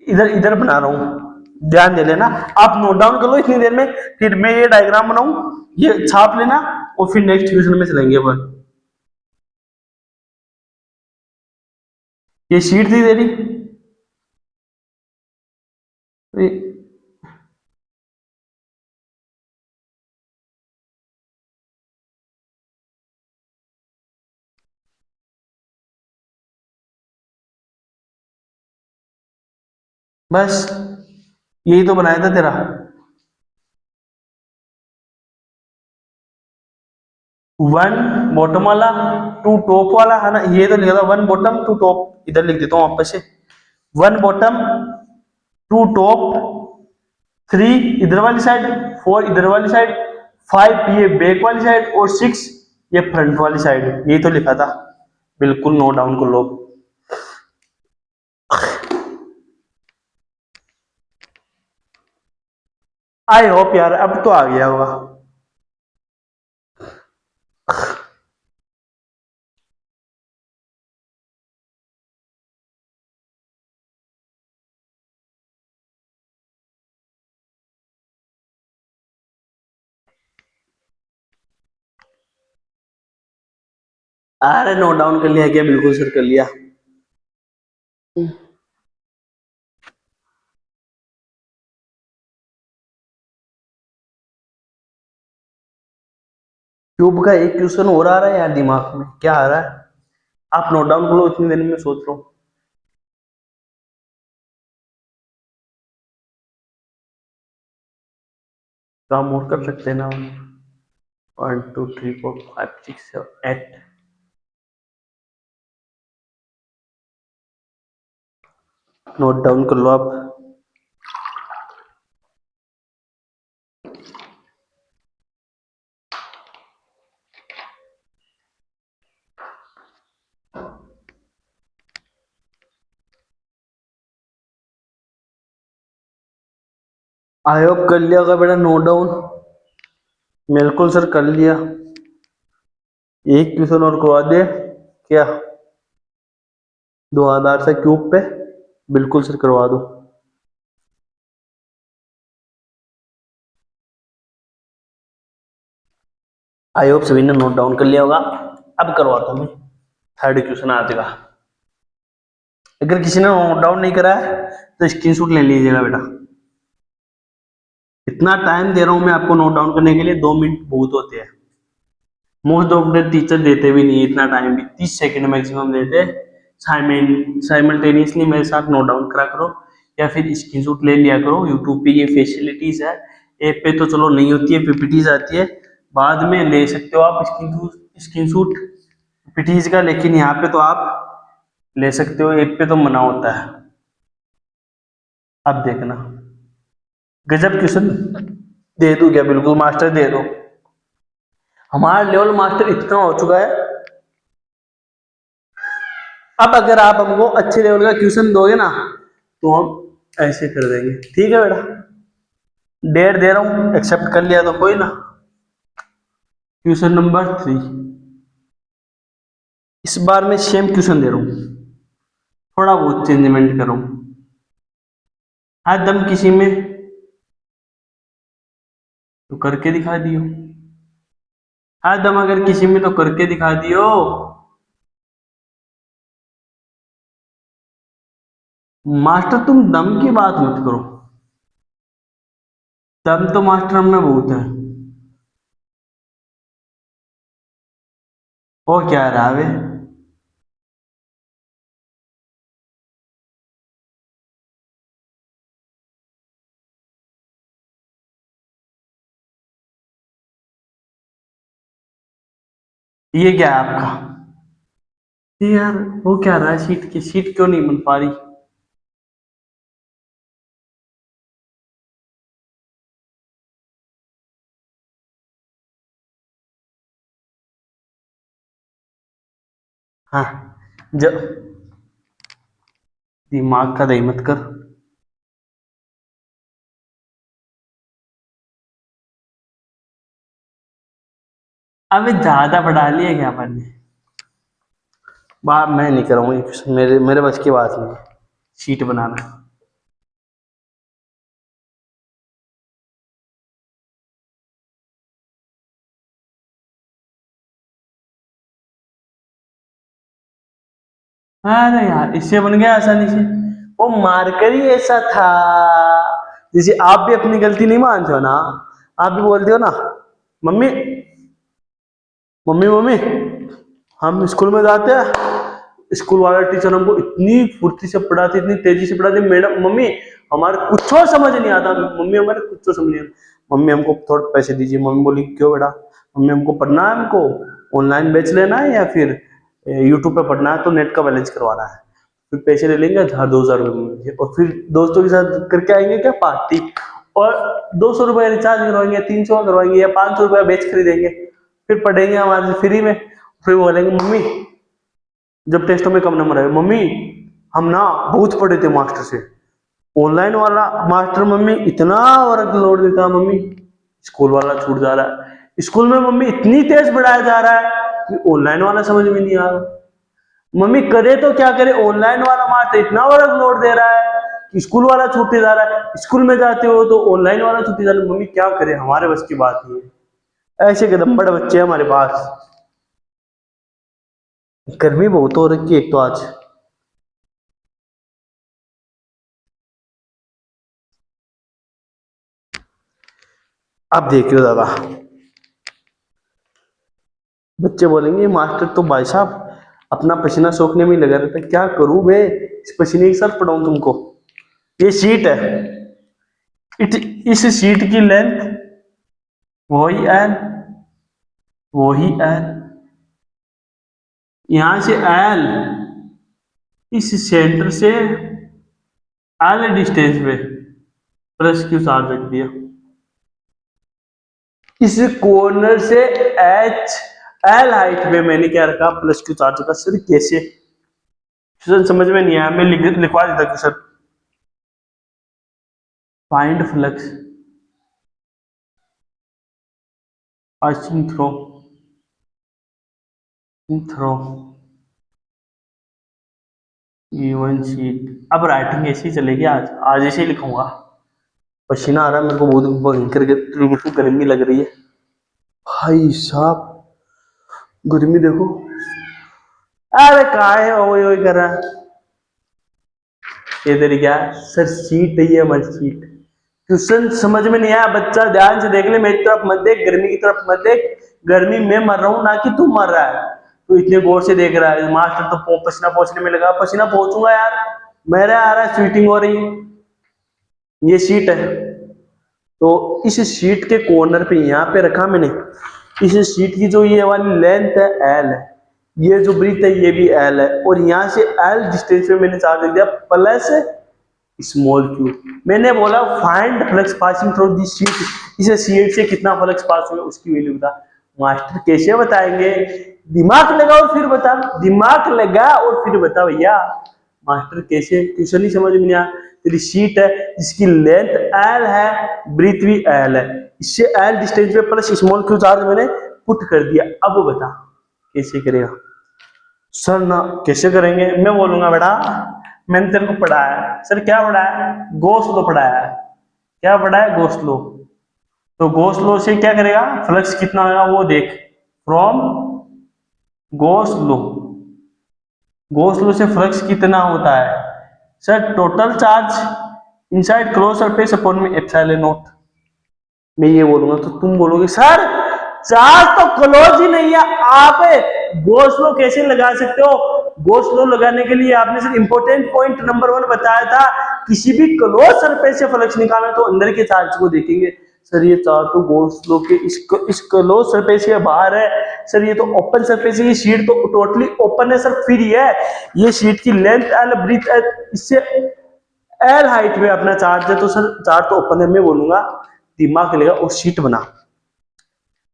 इधर इधर बना रहा हूं, ध्यान दे लेना। आप नोट डाउन कर लो इतनी देर में, फिर मैं ये डायग्राम बनाऊं, ये छाप लेना, और फिर नेक्स्ट क्वेश्चन में चलेंगे अपन। ये शीट थी तेरी, बस यही तो बनाया था तेरा। वन बॉटम वाला, टू टॉप वाला है ना, ये तो लिखा था वन बॉटम टू टॉप, इधर लिख देता हूं वापस से, one bottom to top, three इधर वाली साइड, फोर इधर वाली साइड, फाइव ये बैक वाली साइड, और सिक्स ये फ्रंट वाली साइड, यही तो लिखा था। बिल्कुल नोट डाउन कर लो। आई होप यार अब तो आ गया होगा। अरे नोट डाउन कर लिया क्या? बिल्कुल सर कर लिया। क्यूब का एक क्वेश्चन और आ रहा है यार दिमाग में, क्या आ रहा है? आप नोट डाउन करो, इतनी देर में सोच रहा हूँ। काम और कर सकते हैं ना। 1 2 3 4 5 6 7 8। नोट डाउन कर लो आप। आई होप कर लिया होगा बेटा नोट डाउन। बिल्कुल सर कर लिया। एक क्वेश्चन और करवा दे क्या? 2000 से क्यूब पे। बिल्कुल सर करवा दो। आई होप सभी ने नोट डाउन कर लिया होगा। अब करवाता हूँ मैं। थर्ड क्वेश्चन आ जाएगा। अगर किसी ने नोट डाउन नहीं करा है तो स्क्रीनशॉट ले लीजिएगा बेटा। इतना टाइम दे रहा हूं मैं आपको नोट डाउन करने के लिए, 2 मिनट बहुत होते हैं। मोस्ट ऑफ द टीचर देते भी नहीं इतना टाइम, भी 30 सेकंड मैक्सिमम देते हैं। साइमल्टेनियसली मेरे साथ नोट डाउन करा करो या फिर स्क्रीनशॉट ले लिया करो। यूट्यूब पे ये फैसिलिटीज है। ऐप पे तो चलो नहीं होती है, पीपीटीज आती है, बाद में ले सकते हो आप स्क्रीनशॉट पीपीटीज का, लेकिन यहाँ पे तो आप ले सकते हो, ऐप पे तो मना होता है। अब देखना गजब क्वेश्चन दे दूं क्या? बिल्कुल मास्टर दे दो। हमारा लेवल मास्टर इतना हो चुका है। अब अगर आप हमको अच्छे लेवल का क्वेश्चन दोगे ना तो हम ऐसे कर देंगे। ठीक है बेटा, डेट दे रहा हूं, एक्सेप्ट कर लिया तो कोई ना। Question number 3। इस बार मैं सेम क्वेश्चन दे रहा हूं, थोड़ा बहुत चेंजमेंट कर रहा हूं। हाँ दम किसी में तो करके दिखा दियो। हाँ दम अगर किसी में तो करके दिखा दियो। मास्टर तुम दम की बात मत करो, दम तो मास्टर हम में बहुत है। वो क्या रहा वे? ये क्या है आपका? ये यार वो क्या रहा है, सीट की सीट क्यों नहीं बन पा रही? हाँ जब दिमाग का दही मत कर। अबे ज्यादा बढ़ा लिया क्या अपन ने? बात मैं नहीं करूंगा ये क्वेश्चन, मेरे मेरे बस की बात नहीं है शीट बनाना। अरे यार इससे बन गया आसानी से। वो मार्कर ही ऐसा था। जैसे आप भी अपनी गलती नहीं मानते हो ना, आप भी बोलते हो ना मम्मी मम्मी मम्मी। हम स्कूल में जाते हैं, स्कूल वाला टीचर हमको इतनी फुर्ती से पढ़ाती, इतनी तेजी से पढ़ाती, मैडम मम्मी हमारे कुछ समझ नहीं आता, मम्मी हमारे कुछ समझ नहीं आता, मम्मी हमको थोड़े पैसे दीजिए। मम्मी बोली क्यों बेटा? मम्मी हमको पढ़ना है, हमको ऑनलाइन बेच लेना है या फिर यूट्यूब पे पढ़ना है, तो नेट का बैलेंस करवाना है। फिर पैसे ले लेंगे 1000 2000 रुपये और फिर दोस्तों के साथ करके आएंगे क्या पार्टी, और 200 रुपये रिचार्ज करवाएंगे, 300 करवाएंगे या 500 रुपया बेच खरीदेंगे, फिर पढ़ेंगे हमारे फ्री में। फिर बोलेंगे मम्मी, जब टेस्टों में कम नंबर आए, मम्मी हम ना बहुत पढ़े थे मास्टर से। ऑनलाइन वाला मास्टर मम्मी इतना वर्क लोड देता, मम्मी स्कूल वाला छूट जा रहा है। स्कूल में मम्मी इतनी तेज बढ़ाया जा रहा है कि ऑनलाइन वाला समझ में नहीं आ रहा। मम्मी करे तो क्या करे, ऑनलाइन वाला मास्टर इतना वर्क लोड दे रहा है कि स्कूल वाला छूटते जा रहा है। स्कूल में जाते हो तो ऑनलाइन वाला छूटते जा रहा है। मम्मी क्या करे, हमारे बस की बात नहीं है। ऐसे कदम बड़े बच्चे हैं हमारे पास। गर्मी बहुत हो रखी है एक तो आज। अब देखियो दादा, बच्चे बोलेंगे मास्टर तो भाई साहब अपना पसीना सोखने में ही लगा रहता है, क्या करूं मैं इस पसीने के साथ पढ़ाऊं तुमको। ये शीट है, इस शीट की लेंथ वही एल, वही एल, यहां से एल, इस सेंटर से एल डिस्टेंस पे प्लस क्यू चार्ज रख दिया, इस कॉर्नर से एच एल हाइट में मैंने क्या रखा प्लस क्यू चार्ज का। सर कैसे, क्वेश्चन समझ में नहीं आया, मैं लिखवा देता question. Find flux passing through through given sheet. अब राइटिंग ऐसी ही चलेगी, आज आज ऐसे ही लिखूंगा। पसीना आ रहा है मेरे को, बहुत भयंकर गर्मी लग रही है भाई साहब, गर्मी देखो। अरे कहा है ओ कर रहा है ये तरीका। सर शीट है ये हमारी शीट, क्वेश्चन समझ में नहीं आया बच्चा ध्यान से देख ले, मेरी तरफ मत देख, गर्मी की तरफ मत देख, गर्मी में मर रहा हूं ना कि तू मर रहा है, तो इतने गौर से देख रहा है। मास्टर तो पसीना पहुंचने में लगा, पसीना पहुंचूंगा यार, मेरा आ रहा है, स्वीटिंग हो रही है। ये शीट है, तो इस शीट के कॉर्नर पे यहां पे रखा मैंने, इस शीट की जो ये वाली लेंथ है एल है, ये जो ब्रीथ है ये भी एल है, और यहां से एल डिस्टेंस पे मैंने चार्ज दे दिया प्लस स्मॉल क्यू। मैंने बोला find flux passing through this sheet, इसे शीट से कितना फ्लक्स पास हुआ उसकी वैल्यू बता। मास्टर कैसे बताएंगे, दिमाग लगा और फिर बता, दिमाग लगा और फिर बता भैया। मास्टर कैसे, क्वेश्चन ही समझ में नहीं आया। तेरी शीट है जिसकी लेंथ एल है, ब्रीथ भी एल है, इससे एल डिस्टेंस पे प्लस स्मॉल क्यू चार्ज मैंने पुट कर दिया। अब बता कैसे करेगा। सर ना कैसे करेंगे, मैं बोलूंगा बेटा मैंने तेरे को पढ़ाया है। सर क्या पढ़ाया है, गॉस लॉ पढ़ाया है। क्या पढ़ाया है, गॉस लॉ। तो गॉस लॉ से क्या करेगा, फ्लक्स कितना होगा वो देख, from Gauss law, Gauss law से फ्लक्स कितना होता है। Sir total charge inside close surface upon में एप्सिलॉन नॉट। मैं ये बोलूंगा तो तुम बोलोगे सर चार्ज तो क्लोज ही नहीं है, आप गॉस लॉ कैसे लगा सकते हो। गॉस लॉ लगाने के लिए आपने सिर्फ इंपॉर्टेंट पॉइंट नंबर 1 बताया था, किसी भी क्लोज सरफेस से फ्लक्स निकालना तो अंदर के चार्ज को देखेंगे। सर ये चार्ज तो गॉस लॉ के इस क्लोज सरफेस के बाहर है। सर ये तो ओपन सरफेस है, ये शीट तो टोटली ओपन है सर, फ्री है। ये शीट की लेंथ एल, ब्रीथ एल, इससे एल हाइट में अपना चार्ज है, तो सर चार्ज तो ओपन है। मैं बोलूंगा दिमाग लेगा और शीट बना।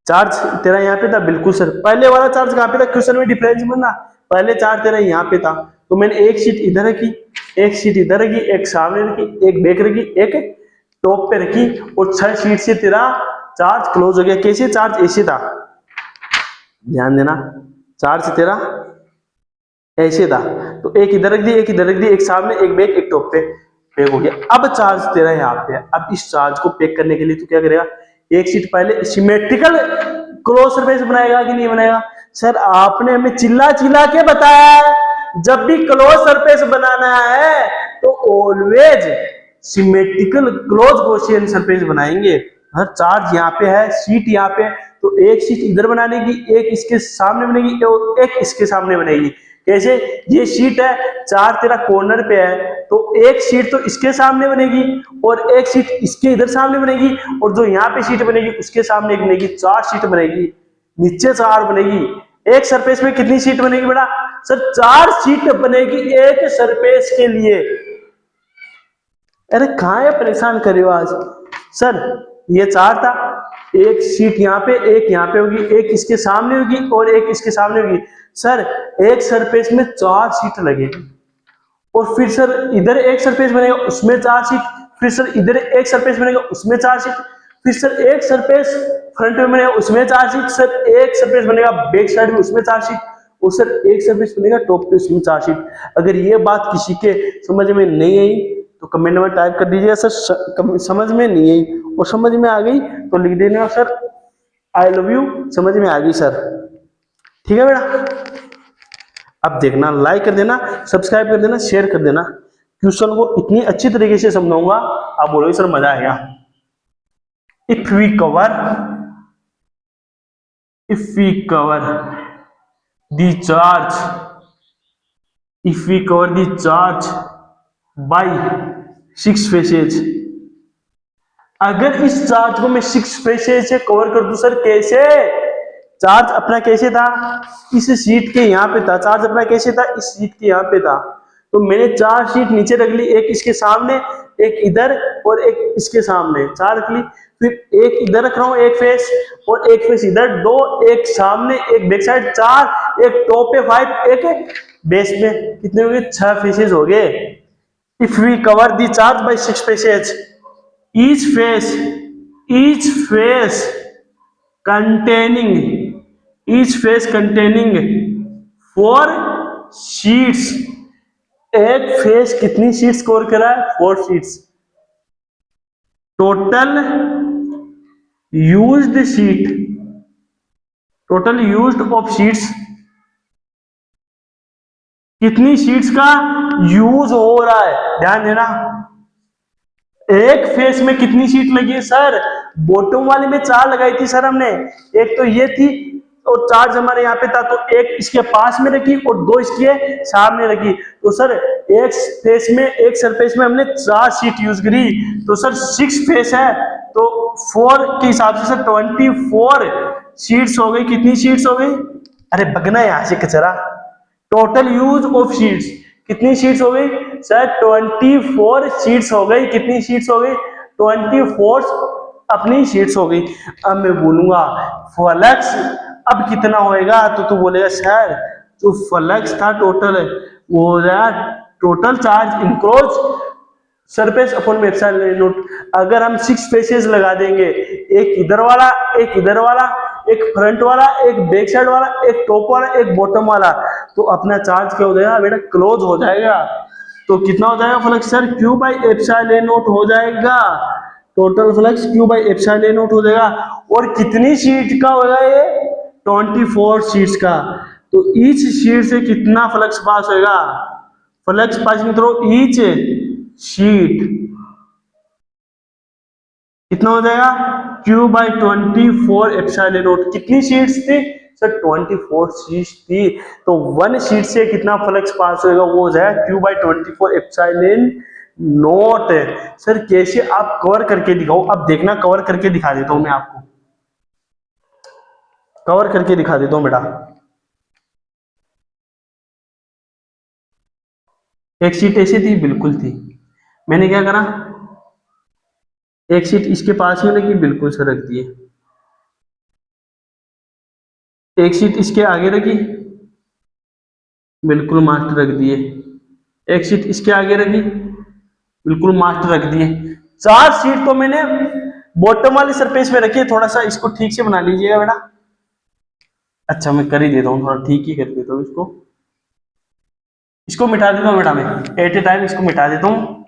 चार्ज तेरा यहाँ पे था, बिल्कुल सर। पहले वाला चार्ज कहाँ पे था, क्वेश्चन में डिफरेंस बनना। पहले चार्ज तेरा यहाँ पे था, तो मैंने एक शीट इधर रखी, एक शीट इधर रखी, एक सामने रखी, एक बैक रखी, एक टॉप पे रखी, और 6 शीट से तेरा चार्ज क्लोज हो गया। कैसे, चार्ज ऐसे था, ध्यान देना, चार्ज तेरा ऐसे था, तो एक इधर रख दी, एक इधर रख दी, एक सामने, एक बैक, एक टॉप पे पैक हो गया। अब चार्ज तेरा यहाँ पे है। अब इस चार्ज को पैक करने के लिए तू क्या करेगा, एक शीट पहले सिमेट्रिकल क्लोज सरफेस बनाएगा कि नहीं बनाएगा। सर आपने हमें चिल्ला चिल्ला के बताया है जब भी क्लोज सरफेस बनाना है तो always symmetrical close Gaussian surface बनाएंगे। हर चार्ज यहाँ पे है, शीट यहाँ पे, तो एक शीट इधर बनाने की, एक इसके सामने बनेगी और एक इसके सामने बनेगी। कैसे, ये शीट है, चार्ज तेरा कॉर्नर पे है, तो एक शीट तो इसके सामने बनेगी और एक शीट इसके इधर सामने बनेगी, और जो यहाँ पे शीट बनेगी उसके सामने एक बनेगी। 4 शीट बनेगी, नीचे 4 बनेगी। एक सरफेस में कितनी शीट बनेगी बेटा, सर 4 शीट बनेगी एक सरफेस के लिए। अरे कहाँ है, परेशान करे हो आज। सर ये 4 था, एक शीट यहाँ पे, एक यहाँ पे होगी, एक इसके सामने होगी और एक इसके सामने होगी। सर एक सरफेस में 4 शीट लगेगी, और फिर सर इधर एक सरफेस बनेगा उसमें 4 शीट, फिर सर इधर एक सरफेस बनेगा उसमें 4 शीट, फिर सर एक सरफेस फ्रंट में बनेगा उसमें 4 शीट, सर एक सरफेस बनेगा बैक साइड में उसमें 4 शीट, और सर एक सर्विस बनेगा टॉप पे उसमें 4 शीट। अगर ये बात किसी के समझ में नहीं आई तो कमेंट में टाइप कर दीजिएगा सर समझ में नहीं आई, और समझ में आ गई तो लिख देना सर आई लव यू, समझ में आ गई सर। ठीक है बेटा, अब देखना, लाइक कर देना, सब्सक्राइब कर देना, शेयर कर देना। क्वेश्चन को इतनी अच्छी तरीके से समझाऊंगा, आप बोलोगे सर मजा आएगा। If we cover the charge, if we cover the charge by 6 faces, अगर इस चार्ज को मैं 6 फेसेज से कवर कर दूं सर, कैसे? चार्ज अपना कैसे था, इस शीट के यहाँ पे था, चार्ज अपना कैसे था, इस शीट के यहाँ पे था। तो मैंने 4 शीट नीचे रख ली, एक इसके सामने, एक इधर और एक इसके सामने, 4 रख ली। फिर एक इधर रख रहा हूं, एक फेस, और एक फेस इधर, 2, एक सामने, एक बैक साइड, 4, एक टॉप पे 5, एक बेस में। कितने हो गए? 6 फेसेस हो गए। If we cover the charge by 6 faces, each face each face containing each face containing 4 sheets, एक फेस कितनी शीट्स कवर करा है? 4 sheets. Total used sheet, total used of sheets, कितनी शीट्स का यूज हो रहा है, ध्यान देना। एक फेस में कितनी शीट लगी है सर? बॉटम वाले में 4 लगाई थी सर हमने, एक तो ये थी, और चार्ज हमारे यहाँ पे था, तो एक इसके पास में रखी और 2 इसके सामने रखी। तो सर एक फेस में, एक सरफेस में हमने 4 शीट यूज करी, तो सर 6 फेस है, तो 4 के हिसाब से सर 24 शीट्स हो गई। कितनी शीट्स हो गई? अरे भगना यहाँ से कचरा। टोटल यूज ऑफ शीट्स, कितनी शीट्स हो गई सर? 24 शीट्स हो गई। कितनी शीट्स हो गई? 24 अपनी शीट्स हो गई। अब मैं बोलूंगा फ्लक्स अब कितना होएगा, तो तू बोलेगा सर जो फ्लक्स था टोटल, वो हो जाएगा total charge encroach surface upon में एप्सिलॉन नॉट। अगर हम 6 फेसेस लगा देंगे, एक इधर वाला, एक इधर वाला, एक फ्रंट वाला, एक बैक साइड वाला, एक टॉप वाला, एक बॉटम वाला, तो अपना चार्ज क्या हो जाएगा बेटा? क्लोज हो जाएगा। तो कितना हो जाएगा flux sir? Q by epsilon not हो जाएगा। Total flux Q by epsilon not हो जाएगा। और कितनी शीट का होगा ये? 24 शीट्स का। तो ईच शीट से कितना फ्लक्स पास होगा? Flux passing through each sheet कितना हो जाएगा? Q by 24 epsilon not. कितनी शीट्स थी सर? 24 शीट्स थी। तो 1 शीट से कितना फ्लक्स पास होएगा? वो हो जाएगा Q by 24 epsilon not. Sir कैसे? आप कवर करके दिखाओ। अब देखना, कवर करके दिखा देता हूं मैं आपको, कवर करके दिखा देता हूं बेटा। एक शीट ऐसी थी, बिल्कुल थी, मैंने क्या करा, एक शीट इसके पास में रखी, बिल्कुल से रख दिए। एक शीट इसके आगे रखी, बिल्कुल मास्टर रख दिए। एक शीट इसके आगे रखी, बिल्कुल मास्टर रख दिए। 4 शीट तो मैंने बॉटम वाली सरफेस में रखी है। थोड़ा सा इसको ठीक से बना लीजिएगा बेटा। अच्छा मैं कर ही देता हूँ, थोड़ा ठीक ही कर देता हूँ इसको। इसको मिटा देता हूँ बेटा, मैं एट ए टाइम इसको मिटा देता हूँ।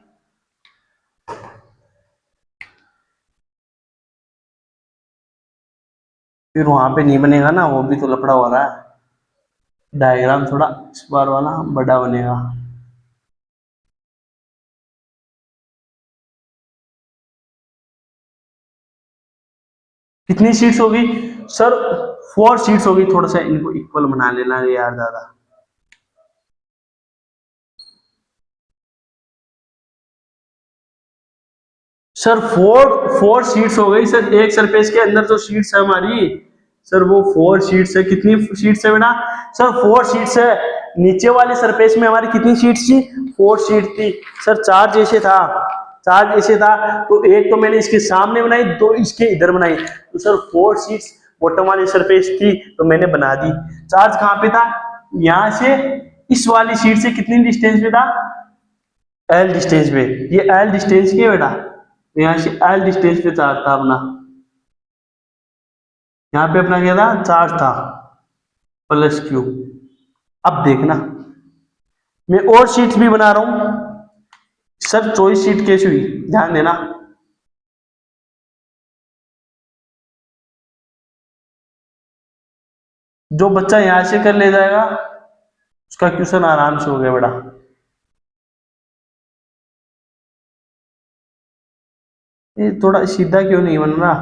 फिर वहां पे नहीं बनेगा ना, वो भी तो लफड़ा हो रहा है। डायग्राम थोड़ा इस बार वाला बड़ा बनेगा। कितनी शीट्स होगी सर? 4 शीट्स होगी। थोड़ा सा इनको इक्वल बना लेना यार दादा। सर 4 शीट्स हो गई सर। एक सरफेस के अंदर जो शीट्स है हमारी सर, वो 4 शीट्स है। कितनी शीट्स है बेटा? सर 4 शीट्स है। नीचे वाले सरफेस में हमारी कितनी शीट्स थी? 4 शीट थी सर। चार्ज ऐसे था, चार्ज ऐसे था, तो एक तो मैंने इसके सामने बनाई, 2 इसके इधर बनाई, तो सर 4 शीट्स बॉटम वाली सरफेस थी, तो मैंने बना दी। चार्ज कहाँ पे था? यहां से इस वाली शीट से कितनी डिस्टेंस पे था? एल डिस्टेंस पे। ये एल डिस्टेंस की है बेटा, यहाँ से एल डिस्टेंस पे चार्ज था अपना। यहाँ पे अपना क्या था? चार्ज था प्लस क्यू। अब देखना, मैं और शीट्स भी बना रहा हूं सर। चॉइस शीट कैसे हुई, ध्यान देना। जो बच्चा यहां से कर ले जाएगा उसका क्वेश्चन आराम से हो गया बेटा। ये थोड़ा सीधा क्यों नहीं बन रहा?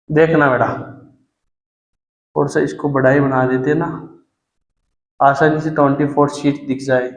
देखना बेटा, थोड़ा सा इसको बड़ा ही बना देते ना, आसानी से 24 शीट दिख जाए।